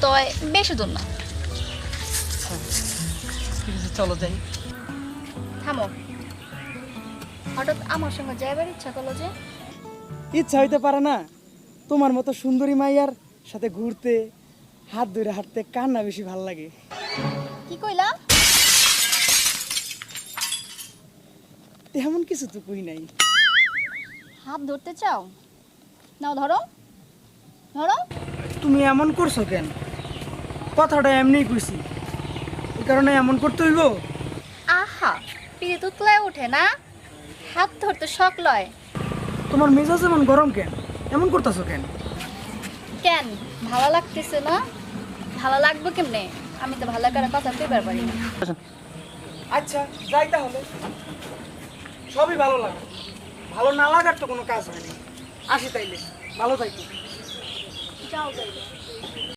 তো বেশি দূর না। ঠিক আছে চলো যাই। থামো, হঠাৎ আমার সঙ্গে যাইবার ইচ্ছা করলো যে? ইচ্ছা হইতে পারে না? তোমার মতো সুন্দরী মাইয়ার সাথে ঘুরতে, হাত ধরে হাঁটতে কার না বেশি ভাল লাগে? কি কইলা? তেমন কিছু তো কই নাই। হাত ধরতে চাও? নাও ধরো, ধরো। তুমি এমন করছো কেন? কথাটা এমনিই কইছি, এই কারণে এমন করতে হইব? আহা, পিড়ে তুতলায় ওঠে না, হাত ধরতে শখ লয়। তোমার মেজাজ এমন গরম কেন? এমন করতেছো কেন? কেন ভালো লাগতেছে না? ভালো লাগবে কেমনে? আমি তো ভালো করে কথা কইবার পারি না। আচ্ছা যাই তাহলে, সবই ভালো লাগে, ভালো না লাগার তো কোনো কাজ হয়নি। আসি তাইলে, ভালো থাকো। যাও যাইবে।